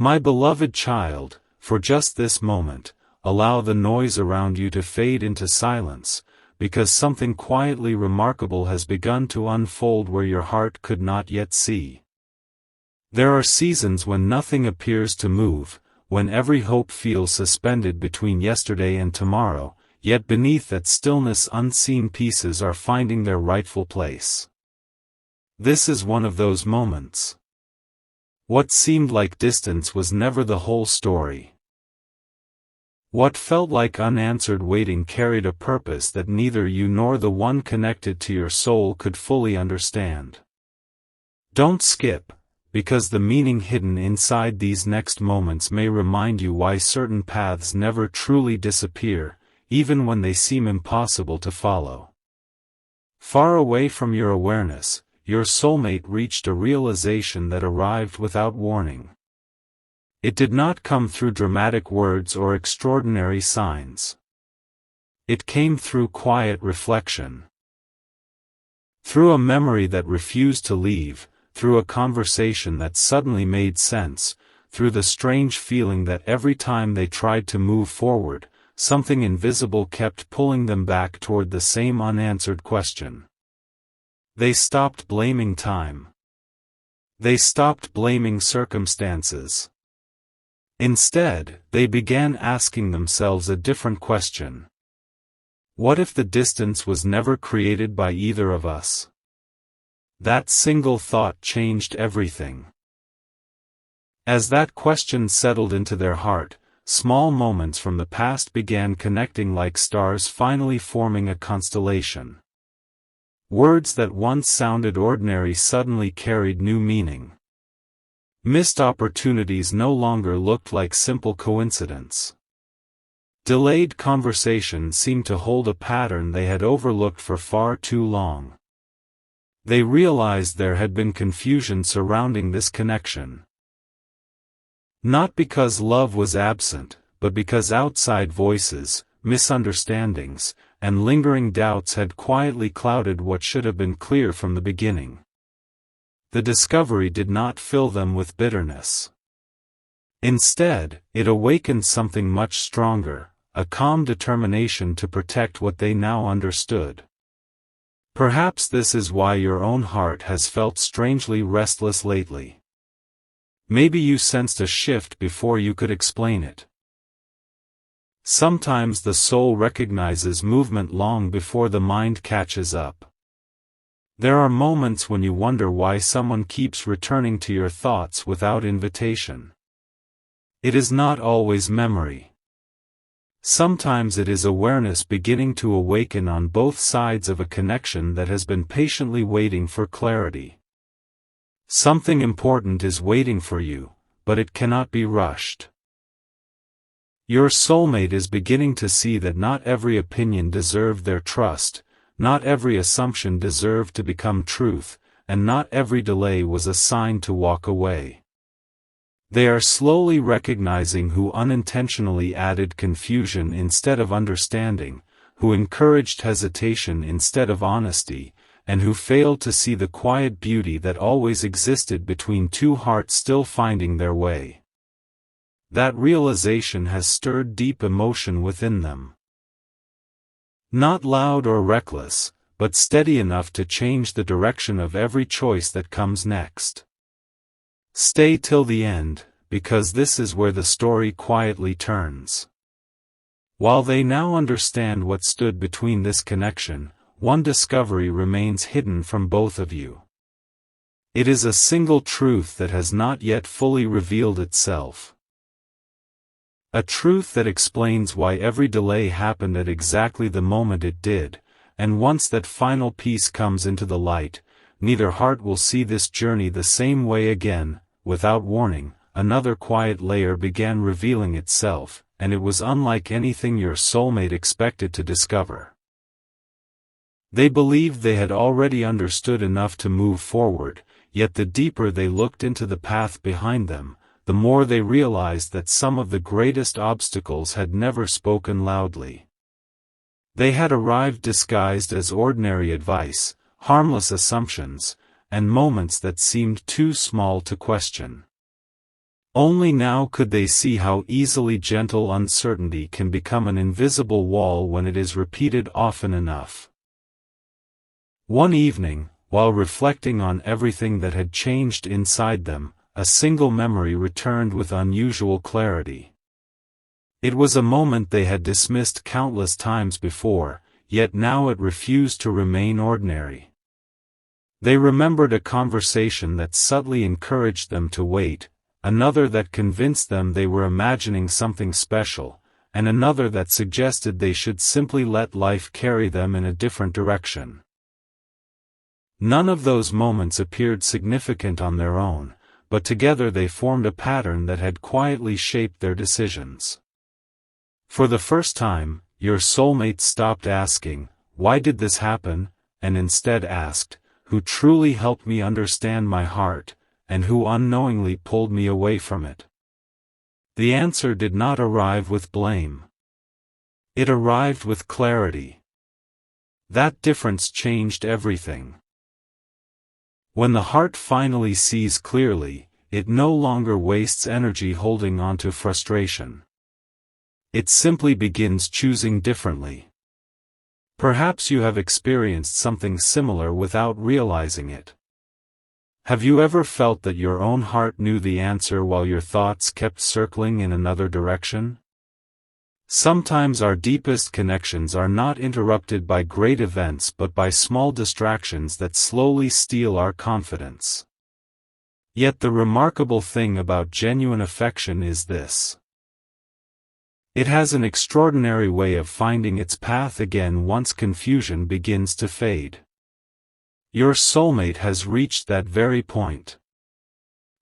My beloved child, for just this moment, allow the noise around you to fade into silence, because something quietly remarkable has begun to unfold where your heart could not yet see. There are seasons when nothing appears to move, when every hope feels suspended between yesterday and tomorrow, yet beneath that stillness unseen pieces are finding their rightful place. This is one of those moments. What seemed like distance was never the whole story. What felt like unanswered waiting carried a purpose that neither you nor the one connected to your soul could fully understand. Don't skip, because the meaning hidden inside these next moments may remind you why certain paths never truly disappear, even when they seem impossible to follow. Far away from your awareness, your soulmate reached a realization that arrived without warning. It did not come through dramatic words or extraordinary signs. It came through quiet reflection. Through a memory that refused to leave, through a conversation that suddenly made sense, through the strange feeling that every time they tried to move forward, something invisible kept pulling them back toward the same unanswered question. They stopped blaming time. They stopped blaming circumstances. Instead, they began asking themselves a different question. What if the distance was never created by either of us? That single thought changed everything. As that question settled into their heart, small moments from the past began connecting like stars finally forming a constellation. Words that once sounded ordinary suddenly carried new meaning. Missed opportunities no longer looked like simple coincidence. Delayed conversation seemed to hold a pattern they had overlooked for far too long. They realized there had been confusion surrounding this connection. Not because love was absent, but because outside voices, misunderstandings, and lingering doubts had quietly clouded what should have been clear from the beginning. The discovery did not fill them with bitterness. Instead, it awakened something much stronger, a calm determination to protect what they now understood. Perhaps this is why your own heart has felt strangely restless lately. Maybe you sensed a shift before you could explain it. Sometimes the soul recognizes movement long before the mind catches up. There are moments when you wonder why someone keeps returning to your thoughts without invitation. It is not always memory. Sometimes it is awareness beginning to awaken on both sides of a connection that has been patiently waiting for clarity. Something important is waiting for you, but it cannot be rushed. Your soulmate is beginning to see that not every opinion deserved their trust, not every assumption deserved to become truth, and not every delay was a sign to walk away. They are slowly recognizing who unintentionally added confusion instead of understanding, who encouraged hesitation instead of honesty, and who failed to see the quiet beauty that always existed between two hearts still finding their way. That realization has stirred deep emotion within them. Not loud or reckless, but steady enough to change the direction of every choice that comes next. Stay till the end, because this is where the story quietly turns. While they now understand what stood between this connection, one discovery remains hidden from both of you. It is a single truth that has not yet fully revealed itself. A truth that explains why every delay happened at exactly the moment it did, and once that final piece comes into the light, neither heart will see this journey the same way again. Without warning, another quiet layer began revealing itself, and it was unlike anything your soulmate expected to discover. They believed they had already understood enough to move forward, yet the deeper they looked into the path behind them, the more they realized that some of the greatest obstacles had never spoken loudly. They had arrived disguised as ordinary advice, harmless assumptions, and moments that seemed too small to question. Only now could they see how easily gentle uncertainty can become an invisible wall when it is repeated often enough. One evening, while reflecting on everything that had changed inside them, a single memory returned with unusual clarity. It was a moment they had dismissed countless times before, yet now it refused to remain ordinary. They remembered a conversation that subtly encouraged them to wait, another that convinced them they were imagining something special, and another that suggested they should simply let life carry them in a different direction. None of those moments appeared significant on their own, but together they formed a pattern that had quietly shaped their decisions. For the first time, your soulmate stopped asking, "Why did this happen?" and instead asked, "Who truly helped me understand my heart, and who unknowingly pulled me away from it?" The answer did not arrive with blame. It arrived with clarity. That difference changed everything. When the heart finally sees clearly, it no longer wastes energy holding on to frustration. It simply begins choosing differently. Perhaps you have experienced something similar without realizing it. Have you ever felt that your own heart knew the answer while your thoughts kept circling in another direction? Sometimes our deepest connections are not interrupted by great events but by small distractions that slowly steal our confidence. Yet the remarkable thing about genuine affection is this. It has an extraordinary way of finding its path again once confusion begins to fade. Your soulmate has reached that very point.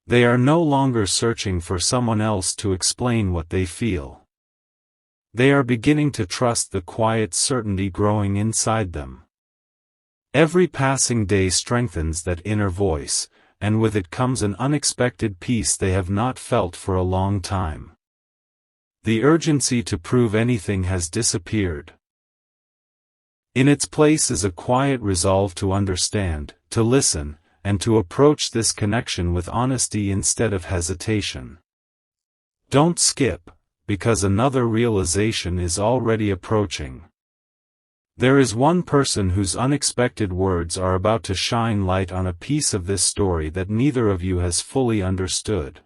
They are no longer searching for someone else to explain what they feel. They are beginning to trust the quiet certainty growing inside them. Every passing day strengthens that inner voice, and with it comes an unexpected peace they have not felt for a long time. The urgency to prove anything has disappeared. In its place is a quiet resolve to understand, to listen, and to approach this connection with honesty instead of hesitation. Don't skip, because another realization is already approaching. There is one person whose unexpected words are about to shine light on a piece of this story that neither of you has fully understood.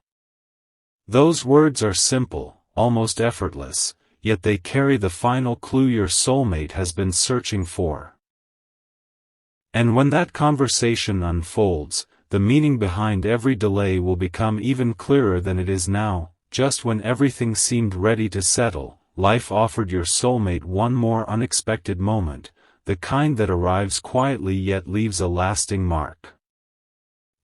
Those words are simple, almost effortless, yet they carry the final clue your soulmate has been searching for. And when that conversation unfolds, the meaning behind every delay will become even clearer than it is now. Just when everything seemed ready to settle, life offered your soulmate one more unexpected moment, the kind that arrives quietly yet leaves a lasting mark.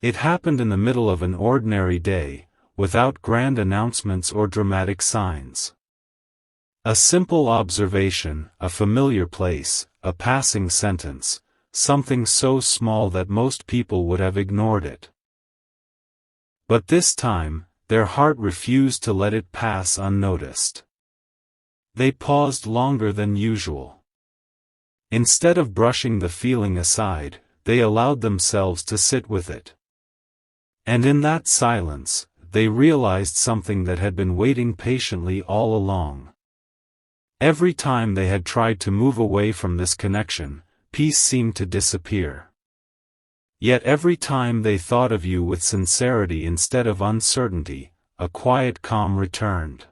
It happened in the middle of an ordinary day, without grand announcements or dramatic signs. A simple observation, a familiar place, a passing sentence, something so small that most people would have ignored it. But this time, their heart refused to let it pass unnoticed. They paused longer than usual. Instead of brushing the feeling aside, they allowed themselves to sit with it. And in that silence, they realized something that had been waiting patiently all along. Every time they had tried to move away from this connection, peace seemed to disappear. Yet every time they thought of you with sincerity instead of uncertainty, a quiet calm returned.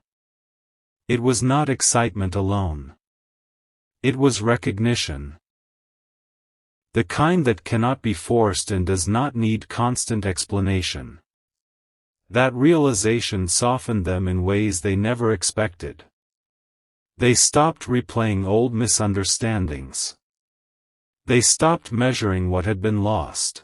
It was not excitement alone. It was recognition. The kind that cannot be forced and does not need constant explanation. That realization softened them in ways they never expected. They stopped replaying old misunderstandings. They stopped measuring what had been lost.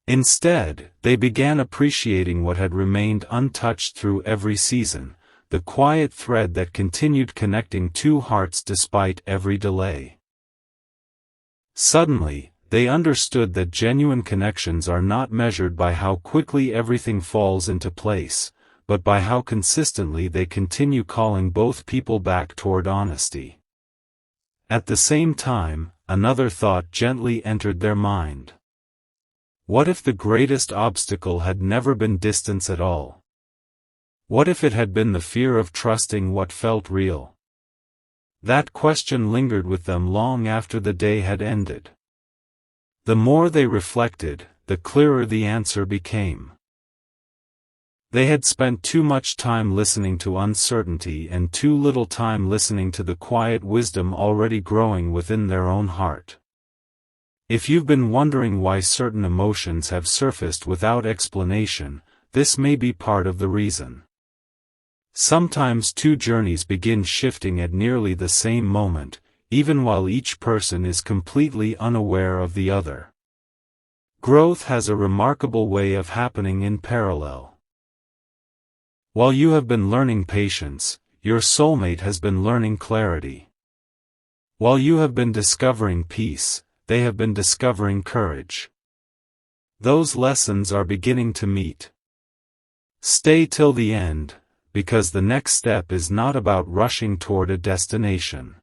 Instead, they began appreciating what had remained untouched through every season, the quiet thread that continued connecting two hearts despite every delay. Suddenly, they understood that genuine connections are not measured by how quickly everything falls into place, but by how consistently they continue calling both people back toward honesty. At the same time, another thought gently entered their mind. What if the greatest obstacle had never been distance at all? What if it had been the fear of trusting what felt real? That question lingered with them long after the day had ended. The more they reflected, the clearer the answer became. They had spent too much time listening to uncertainty and too little time listening to the quiet wisdom already growing within their own heart. If you've been wondering why certain emotions have surfaced without explanation, this may be part of the reason. Sometimes two journeys begin shifting at nearly the same moment, even while each person is completely unaware of the other. Growth has a remarkable way of happening in parallel. While you have been learning patience, your soulmate has been learning clarity. While you have been discovering peace, they have been discovering courage. Those lessons are beginning to meet. Stay till the end, because the next step is not about rushing toward a destination.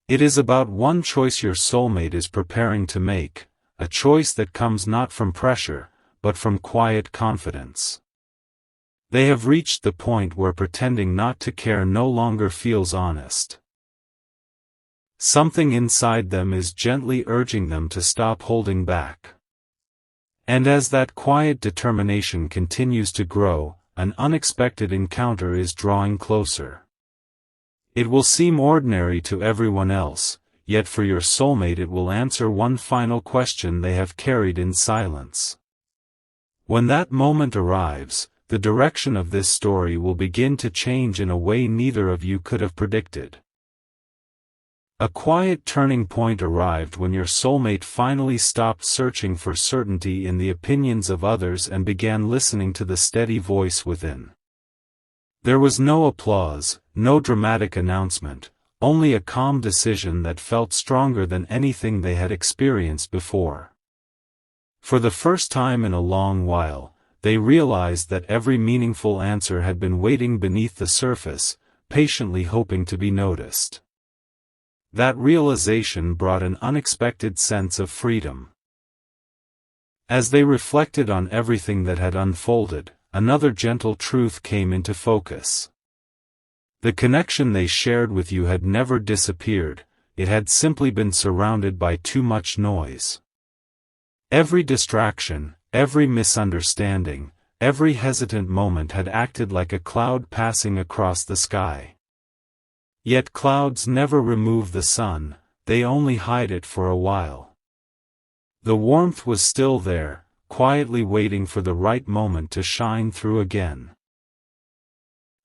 It is about one choice your soulmate is preparing to make, a choice that comes not from pressure, but from quiet confidence. They have reached the point where pretending not to care no longer feels honest. Something inside them is gently urging them to stop holding back. And as that quiet determination continues to grow, an unexpected encounter is drawing closer. It will seem ordinary to everyone else, yet for your soulmate it will answer one final question they have carried in silence. When that moment arrives, the direction of this story will begin to change in a way neither of you could have predicted. A quiet turning point arrived when your soulmate finally stopped searching for certainty in the opinions of others and began listening to the steady voice within. There was no applause, no dramatic announcement, only a calm decision that felt stronger than anything they had experienced before. For the first time in a long while, they realized that every meaningful answer had been waiting beneath the surface, patiently hoping to be noticed. That realization brought an unexpected sense of freedom. As they reflected on everything that had unfolded, another gentle truth came into focus. The connection they shared with you had never disappeared, it had simply been surrounded by too much noise. Every distraction, every misunderstanding, every hesitant moment had acted like a cloud passing across the sky. Yet clouds never remove the sun, they only hide it for a while. The warmth was still there, quietly waiting for the right moment to shine through again.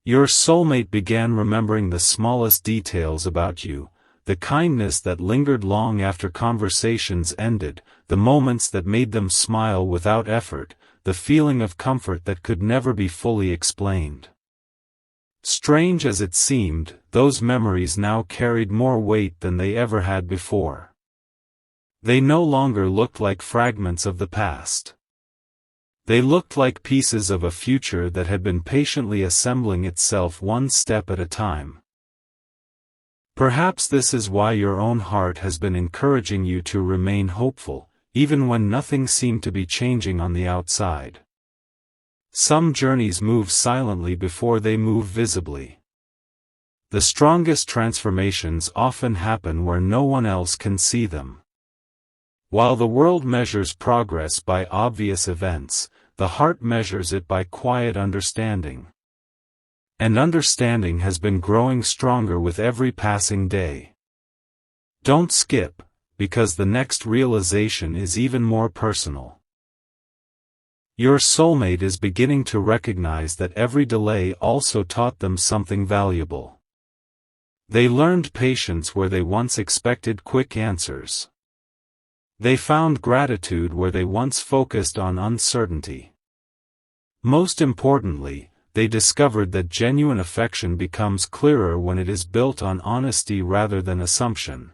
Your soulmate began remembering the smallest details about you, the kindness that lingered long after conversations ended, the moments that made them smile without effort, the feeling of comfort that could never be fully explained. Strange as it seemed, those memories now carried more weight than they ever had before. They no longer looked like fragments of the past. They looked like pieces of a future that had been patiently assembling itself one step at a time. Perhaps this is why your own heart has been encouraging you to remain hopeful, even when nothing seemed to be changing on the outside. Some journeys move silently before they move visibly. The strongest transformations often happen where no one else can see them. While the world measures progress by obvious events, the heart measures it by quiet understanding. And understanding has been growing stronger with every passing day. Don't skip, because the next realization is even more personal. Your soulmate is beginning to recognize that every delay also taught them something valuable. They learned patience where they once expected quick answers. They found gratitude where they once focused on uncertainty. Most importantly, they discovered that genuine affection becomes clearer when it is built on honesty rather than assumption.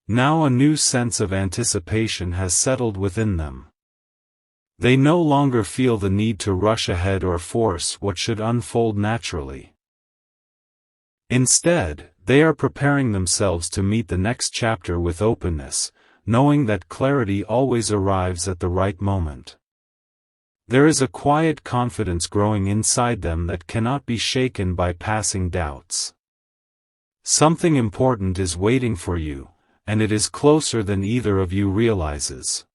Now a new sense of anticipation has settled within them. They no longer feel the need to rush ahead or force what should unfold naturally. Instead, they are preparing themselves to meet the next chapter with openness, knowing that clarity always arrives at the right moment. There is a quiet confidence growing inside them that cannot be shaken by passing doubts. Something important is waiting for you, and it is closer than either of you realizes.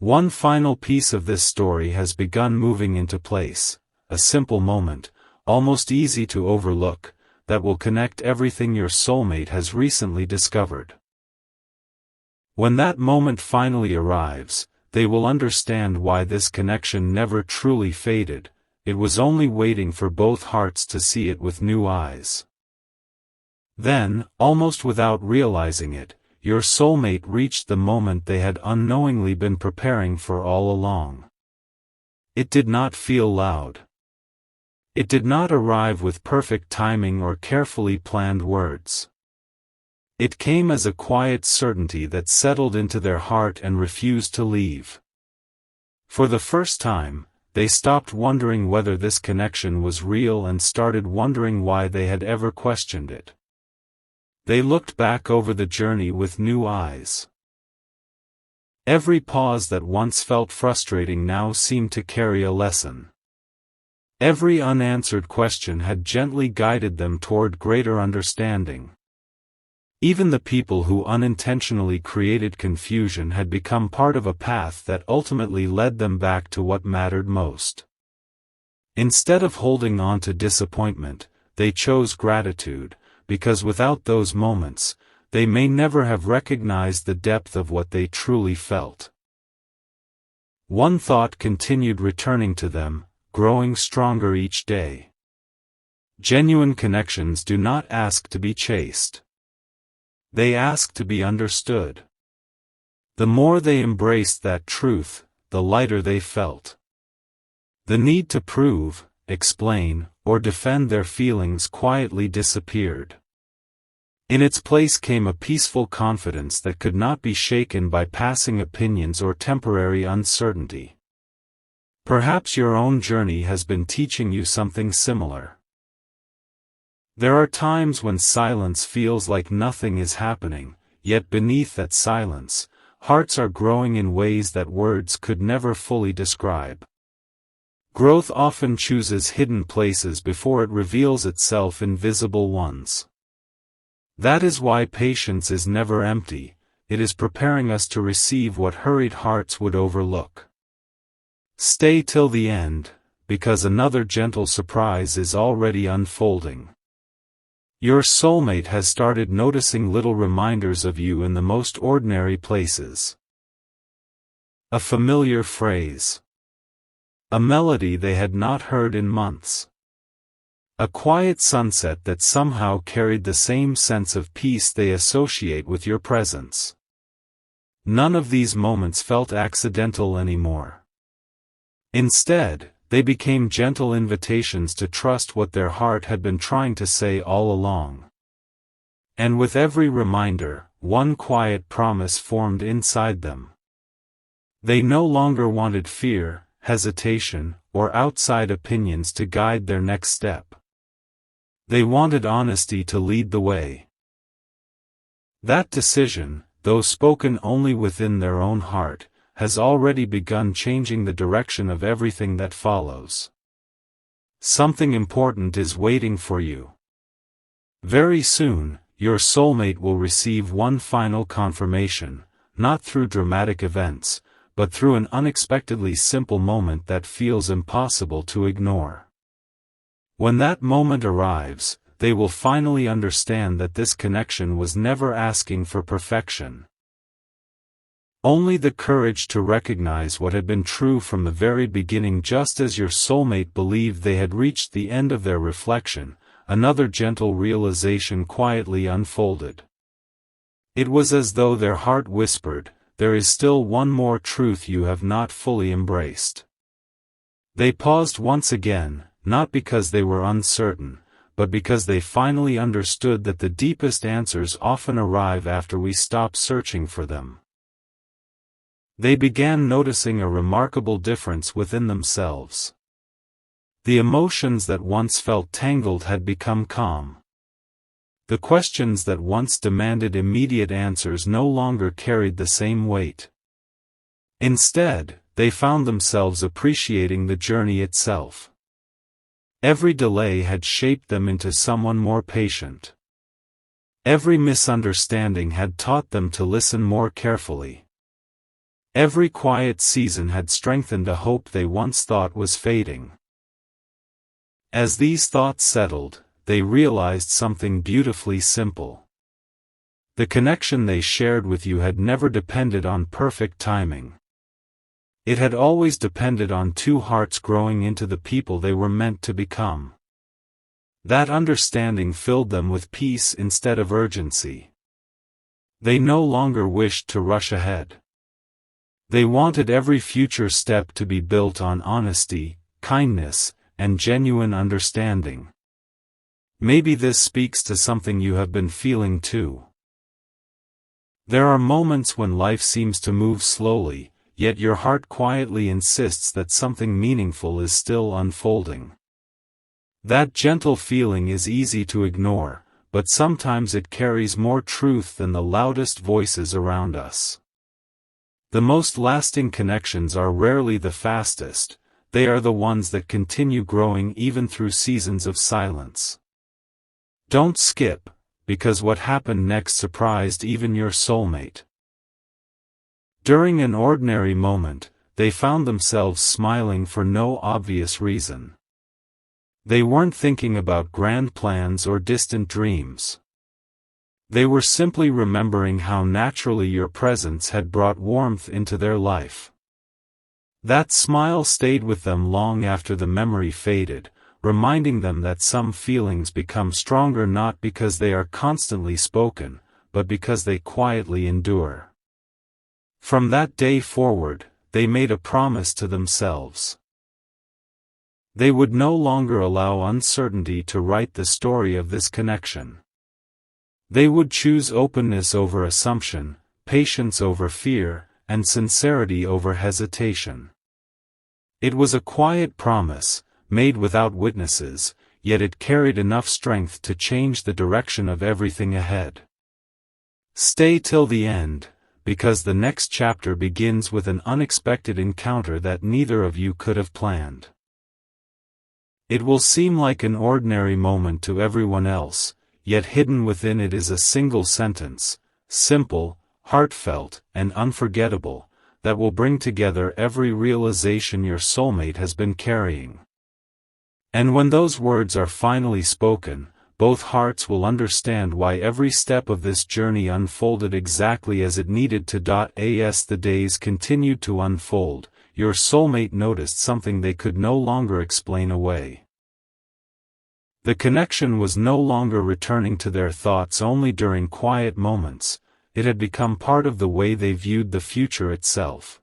One final piece of this story has begun moving into place, a simple moment, almost easy to overlook, that will connect everything your soulmate has recently discovered. When that moment finally arrives, they will understand why this connection never truly faded. It was only waiting for both hearts to see it with new eyes. Then, almost without realizing it, your soulmate reached the moment they had unknowingly been preparing for all along. It did not feel loud. It did not arrive with perfect timing or carefully planned words. It came as a quiet certainty that settled into their heart and refused to leave. For the first time, they stopped wondering whether this connection was real and started wondering why they had ever questioned it. They looked back over the journey with new eyes. Every pause that once felt frustrating now seemed to carry a lesson. Every unanswered question had gently guided them toward greater understanding. Even the people who unintentionally created confusion had become part of a path that ultimately led them back to what mattered most. Instead of holding on to disappointment, they chose gratitude, because without those moments, they may never have recognized the depth of what they truly felt. One thought continued returning to them, growing stronger each day. Genuine connections do not ask to be chased. They ask to be understood. The more they embraced that truth, the lighter they felt. The need to prove, explain, or defend their feelings quietly disappeared. In its place came a peaceful confidence that could not be shaken by passing opinions or temporary uncertainty. Perhaps your own journey has been teaching you something similar. There are times when silence feels like nothing is happening, yet beneath that silence, hearts are growing in ways that words could never fully describe. Growth often chooses hidden places before it reveals itself in visible ones. That is why patience is never empty, it is preparing us to receive what hurried hearts would overlook. Stay till the end, because another gentle surprise is already unfolding. Your soulmate has started noticing little reminders of you in the most ordinary places. A familiar phrase. A melody they had not heard in months. A quiet sunset that somehow carried the same sense of peace they associate with your presence. None of these moments felt accidental anymore. Instead, they became gentle invitations to trust what their heart had been trying to say all along. And with every reminder, one quiet promise formed inside them. They no longer wanted fear, hesitation, or outside opinions to guide their next step. They wanted honesty to lead the way. That decision, though spoken only within their own heart, has already begun changing the direction of everything that follows. Something important is waiting for you. Very soon, your soulmate will receive one final confirmation, not through dramatic events, but through an unexpectedly simple moment that feels impossible to ignore. When that moment arrives, they will finally understand that this connection was never asking for perfection. Only the courage to recognize what had been true from the very beginning. Just as your soulmate believed they had reached the end of their reflection, another gentle realization quietly unfolded. It was as though their heart whispered, "There is still one more truth you have not fully embraced." They paused once again, not because they were uncertain, but because they finally understood that the deepest answers often arrive after we stop searching for them. They began noticing a remarkable difference within themselves. The emotions that once felt tangled had become calm. The questions that once demanded immediate answers no longer carried the same weight. Instead, they found themselves appreciating the journey itself. Every delay had shaped them into someone more patient. Every misunderstanding had taught them to listen more carefully. Every quiet season had strengthened a hope they once thought was fading. As these thoughts settled, they realized something beautifully simple. The connection they shared with you had never depended on perfect timing. It had always depended on two hearts growing into the people they were meant to become. That understanding filled them with peace instead of urgency. They no longer wished to rush ahead. They wanted every future step to be built on honesty, kindness, and genuine understanding. Maybe this speaks to something you have been feeling too. There are moments when life seems to move slowly, yet your heart quietly insists that something meaningful is still unfolding. That gentle feeling is easy to ignore, but sometimes it carries more truth than the loudest voices around us. The most lasting connections are rarely the fastest, they are the ones that continue growing even through seasons of silence. Don't skip, because what happened next surprised even your soulmate. During an ordinary moment, they found themselves smiling for no obvious reason. They weren't thinking about grand plans or distant dreams. They were simply remembering how naturally your presence had brought warmth into their life. That smile stayed with them long after the memory faded, reminding them that some feelings become stronger not because they are constantly spoken, but because they quietly endure. From that day forward, they made a promise to themselves. They would no longer allow uncertainty to write the story of this connection. They would choose openness over assumption, patience over fear, and sincerity over hesitation. It was a quiet promise, made without witnesses, yet it carried enough strength to change the direction of everything ahead. Stay till the end, because the next chapter begins with an unexpected encounter that neither of you could have planned. It will seem like an ordinary moment to everyone else, yet hidden within it is a single sentence, simple, heartfelt, and unforgettable, that will bring together every realization your soulmate has been carrying. And when those words are finally spoken, both hearts will understand why every step of this journey unfolded exactly as it needed to. As the days continued to unfold, your soulmate noticed something they could no longer explain away. The connection was no longer returning to their thoughts only during quiet moments, it had become part of the way they viewed the future itself.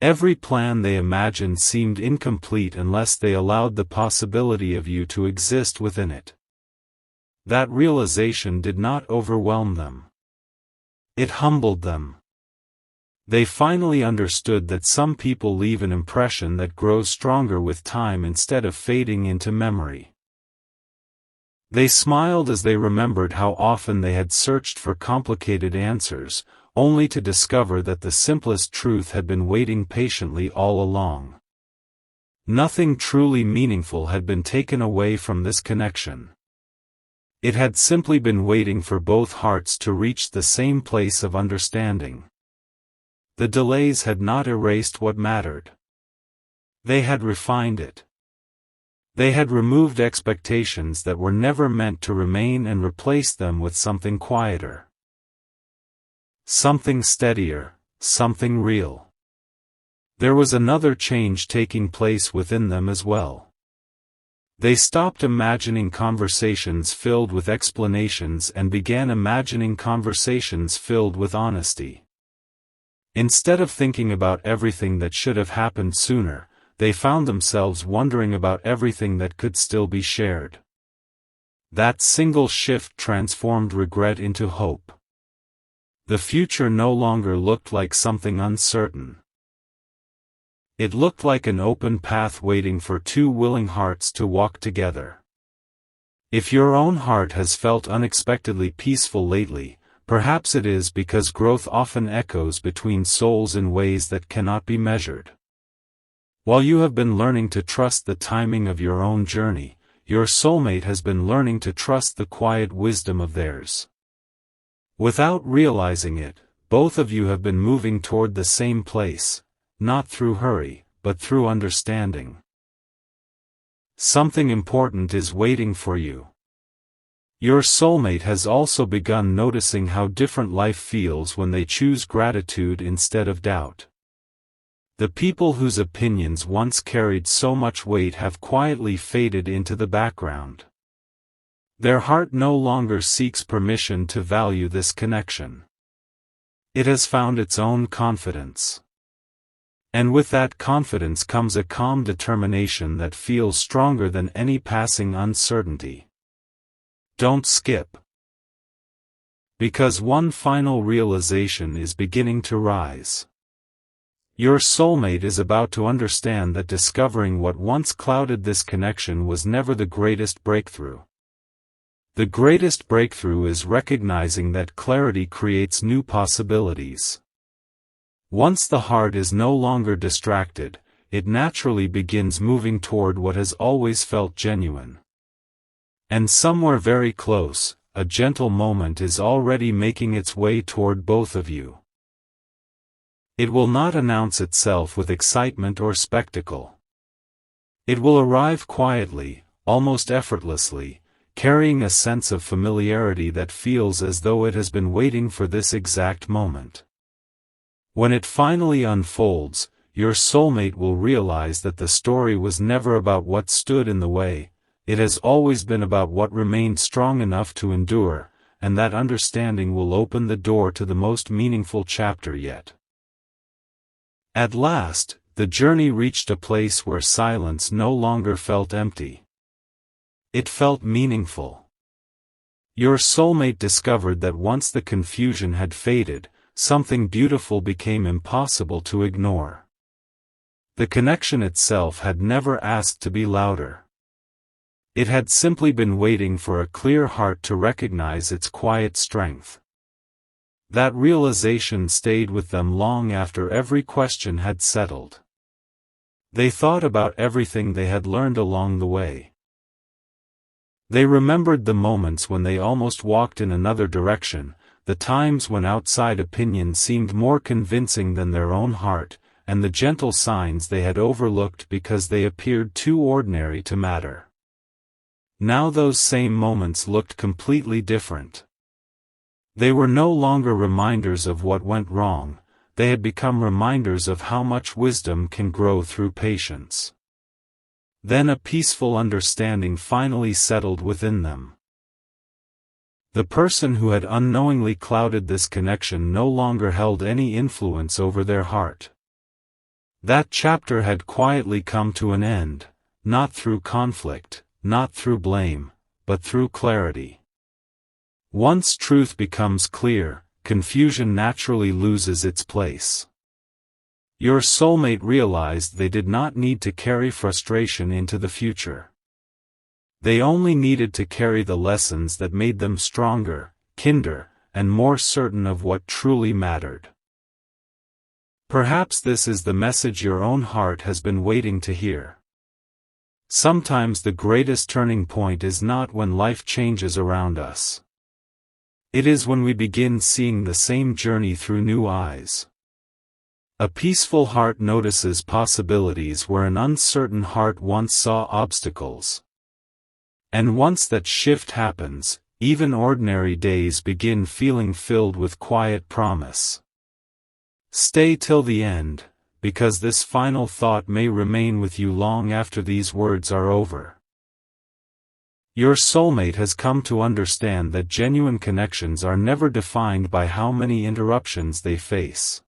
Every plan they imagined seemed incomplete unless they allowed the possibility of you to exist within it. That realization did not overwhelm them. It humbled them. They finally understood that some people leave an impression that grows stronger with time instead of fading into memory. They smiled as they remembered how often they had searched for complicated answers, only to discover that the simplest truth had been waiting patiently all along. Nothing truly meaningful had been taken away from this connection. It had simply been waiting for both hearts to reach the same place of understanding. The delays had not erased what mattered. They had refined it. They had removed expectations that were never meant to remain and replaced them with something quieter. Something steadier, something real. There was another change taking place within them as well. They stopped imagining conversations filled with explanations and began imagining conversations filled with honesty. Instead of thinking about everything that should have happened sooner, they found themselves wondering about everything that could still be shared. That single shift transformed regret into hope. The future no longer looked like something uncertain. It looked like an open path waiting for two willing hearts to walk together. If your own heart has felt unexpectedly peaceful lately, Perhaps it is because growth often echoes between souls in ways that cannot be measured. While you have been learning to trust the timing of your own journey, your soulmate has been learning to trust the quiet wisdom of theirs. Without realizing it, both of you have been moving toward the same place, not through hurry, but through understanding. Something important is waiting for you. Your soulmate has also begun noticing how different life feels when they choose gratitude instead of doubt. The people whose opinions once carried so much weight have quietly faded into the background. Their heart no longer seeks permission to value this connection. It has found its own confidence. And with that confidence comes a calm determination that feels stronger than any passing uncertainty. Don't skip. Because one final realization is beginning to rise. Your soulmate is about to understand that discovering what once clouded this connection was never the greatest breakthrough. The greatest breakthrough is recognizing that clarity creates new possibilities. Once the heart is no longer distracted, it naturally begins moving toward what has always felt genuine. And somewhere very close, a gentle moment is already making its way toward both of you. It will not announce itself with excitement or spectacle. It will arrive quietly, almost effortlessly, carrying a sense of familiarity that feels as though it has been waiting for this exact moment. When it finally unfolds, your soulmate will realize that the story was never about what stood in the way, it has always been about what remained strong enough to endure, and that understanding will open the door to the most meaningful chapter yet. At last, the journey reached a place where silence no longer felt empty. It felt meaningful. Your soulmate discovered that once the confusion had faded, something beautiful became impossible to ignore. The connection itself had never asked to be louder. It had simply been waiting for a clear heart to recognize its quiet strength. That realization stayed with them long after every question had settled. They thought about everything they had learned along the way. They remembered the moments when they almost walked in another direction, the times when outside opinion seemed more convincing than their own heart, and the gentle signs they had overlooked because they appeared too ordinary to matter. Now those same moments looked completely different. They were no longer reminders of what went wrong, they had become reminders of how much wisdom can grow through patience. Then a peaceful understanding finally settled within them. The person who had unknowingly clouded this connection no longer held any influence over their heart. That chapter had quietly come to an end, not through conflict, not through blame, but through clarity. Once truth becomes clear, confusion naturally loses its place. Your soulmate realized they did not need to carry frustration into the future. They only needed to carry the lessons that made them stronger, kinder, and more certain of what truly mattered. Perhaps this is the message your own heart has been waiting to hear. Sometimes the greatest turning point is not when life changes around us. It is when we begin seeing the same journey through new eyes. A peaceful heart notices possibilities where an uncertain heart once saw obstacles. And once that shift happens, even ordinary days begin feeling filled with quiet promise. Stay till the end, because this final thought may remain with you long after these words are over. Your soulmate has come to understand that genuine connections are never defined by how many interruptions they face.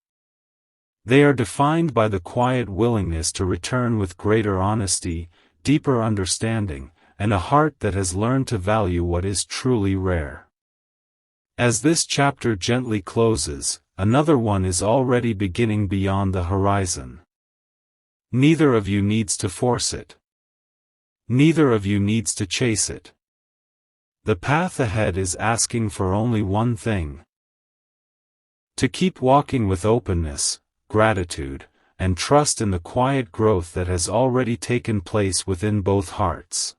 They are defined by the quiet willingness to return with greater honesty, deeper understanding, and a heart that has learned to value what is truly rare. As this chapter gently closes, another one is already beginning beyond the horizon. Neither of you needs to force it. Neither of you needs to chase it. The path ahead is asking for only one thing: To keep walking with openness, gratitude, and trust in the quiet growth that has already taken place within both hearts.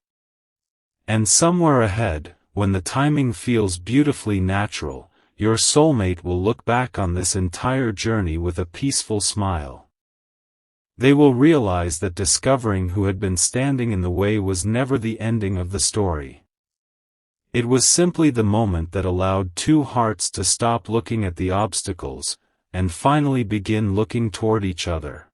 And somewhere ahead, when the timing feels beautifully natural, your soulmate will look back on this entire journey with a peaceful smile. They will realize that discovering who had been standing in the way was never the ending of the story. It was simply the moment that allowed two hearts to stop looking at the obstacles, and finally begin looking toward each other.